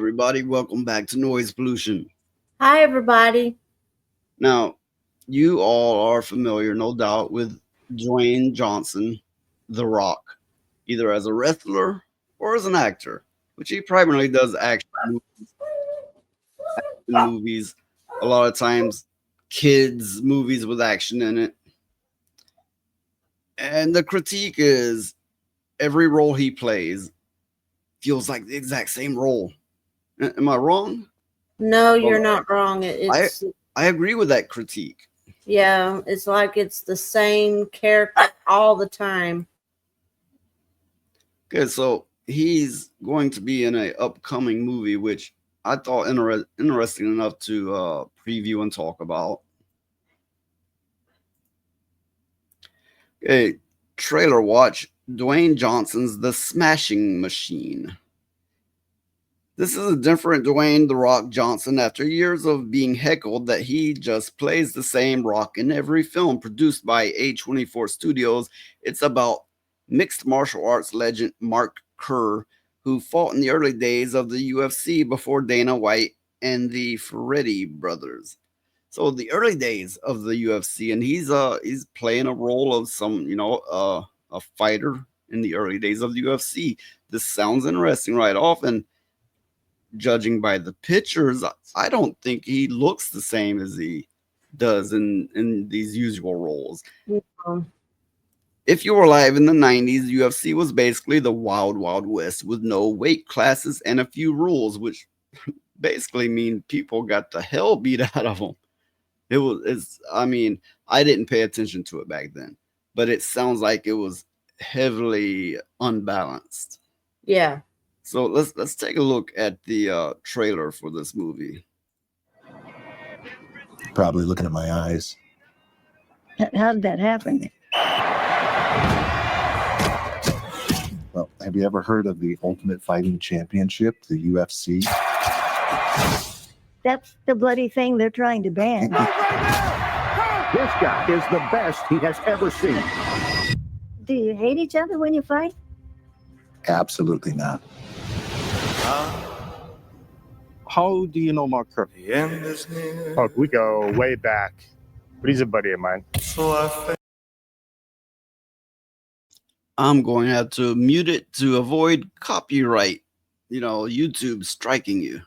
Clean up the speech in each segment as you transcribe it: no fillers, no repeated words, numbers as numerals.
everybody. Welcome back to Noise Pollution. Hi, everybody. Now, you all are familiar, no doubt, with Dwayne Johnson, The Rock, either as a wrestler or as an actor, which he primarily does movies. A lot of times, kids' movies with action in it. And the critique is every role he plays feels like the exact same role. Am I wrong? No, you're Well, not wrong. I I agree with that critique. Yeah, it's like it's the same character all the time. Okay, so he's going to be in a upcoming movie, which I thought interesting enough to preview and talk about. Okay, trailer watch. Dwayne Johnson's The Smashing Machine. This is a different Dwayne The Rock Johnson after years of being heckled that he just plays the same rock in every film produced by A24 Studios. It's about mixed martial arts legend Mark Kerr, who fought in the early days of the UFC before Dana White and the Ferretti brothers. So the early days of the UFC, and he's playing a role of some a fighter in the early days of the UFC. This sounds interesting right off, and judging by the pictures, I don't think he looks the same as he does in these usual roles. Um, If you were alive in the 90s, UFC was basically the wild, wild west with no weight classes and a few rules, which basically mean people got the hell beat out of them. I mean, I didn't pay attention to it back then, but it sounds like it was heavily unbalanced. yeah. So let's take a look at the trailer for this movie. Probably looking at my eyes. How did that happen? Well, have you ever heard of the Ultimate Fighting Championship, the UFC? That's the bloody thing they're trying to ban. This guy is the best he has ever seen. Do you hate each other when you fight? Absolutely not. How do you know Mark Kerr? Oh, we go way back, but he's a buddy of mine. I'm going to have to mute it to avoid copyright, YouTube striking you.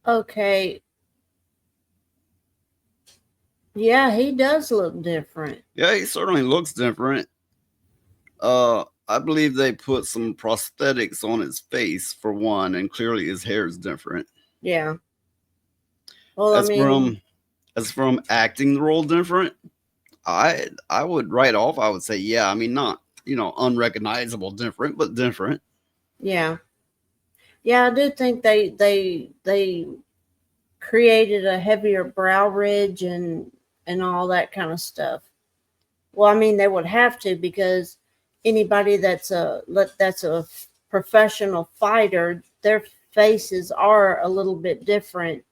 Okay. Yeah, he does look different. Yeah, he certainly looks different. I believe they put some prosthetics on his face for one, and clearly his hair is different. Yeah. Well, As from acting the role different, I would write off. I would say, yeah. I mean, not unrecognizable different, but different. yeah. Yeah, I do think they created a heavier brow ridge and all that kind of stuff. Well, I mean, they would have to, because anybody that's a professional fighter, their faces are a little bit different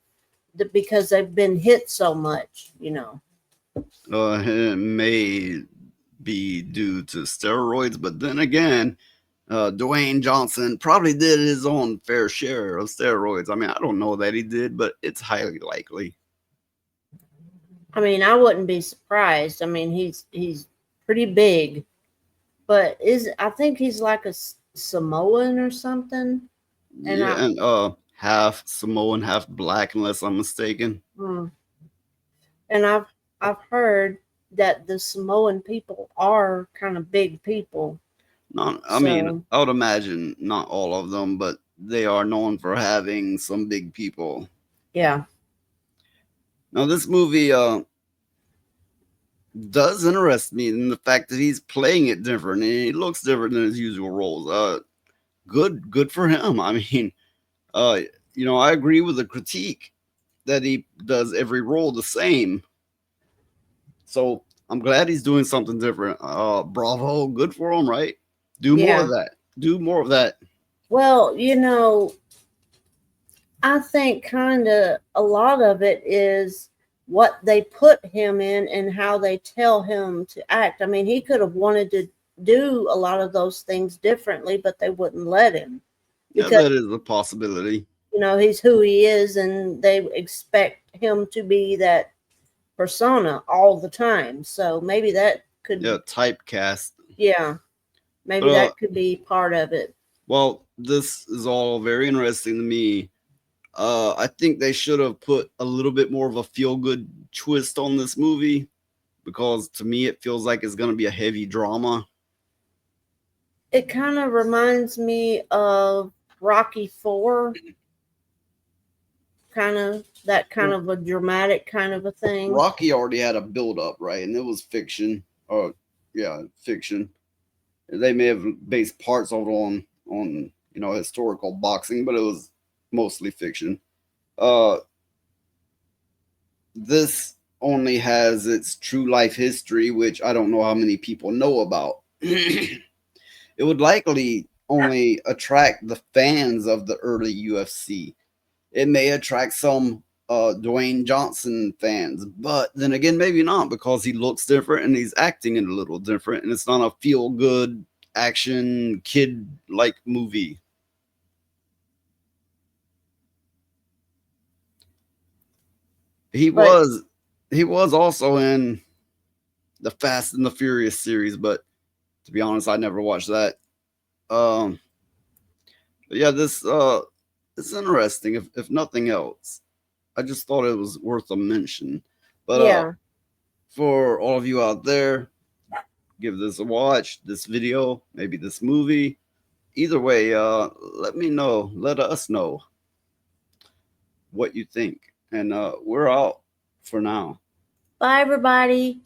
because they've been hit so much. It may be due to steroids, but then again, Dwayne Johnson probably did his own fair share of steroids. I mean, I don't know that he did, but it's highly likely. I mean, I wouldn't be surprised. I mean, he's pretty big, but I think he's like a Samoan or something. And half Samoan, half black, unless I'm mistaken. And I've heard that the Samoan people are kind of big people. I mean, I would imagine not all of them, but they are known for having some big people. Yeah. Now, this movie does interest me in the fact that he's playing it different and he looks different than his usual roles. Good for him. I mean, I agree with the critique that he does every role the same. So I'm glad he's doing something different. Bravo, good for him, right? Do more of that. Do more of that. Well, I think kind of a lot of it is what they put him in and how they tell him to act. I mean, he could have wanted to do a lot of those things differently, but they wouldn't let him Yeah, because that is a possibility. he's who he is, and they expect him to be that persona all the time. So maybe that could, Yeah, typecast. yeah, maybe But that could be part of it. well, this is all very interesting to me. I think they should have put a little bit more of a feel good twist on this movie, because to me it feels like it's going to be a heavy drama. It kind of reminds me of Rocky 4, kind of that kind of a dramatic kind of a thing. Rocky already had a build up, right? And it was fiction. Yeah, fiction. They may have based parts of it on historical boxing, but it was mostly fiction. This only has its true life history, which I don't know how many people know about. It would likely only attract the fans of the early UFC. It may attract some Dwayne Johnson fans, but then again, maybe not, because he looks different and he's acting a little different, and it's not a feel good action kid like movie. He But was he was also in the Fast and the Furious series, but to be honest, I never watched that. Um, but yeah, this it's interesting. If nothing else, I just thought it was worth a mention. But yeah, for all of you out there, give this a watch. This video, maybe this movie. Either way, let me know. Let us know what you think, and we're out for now. bye everybody.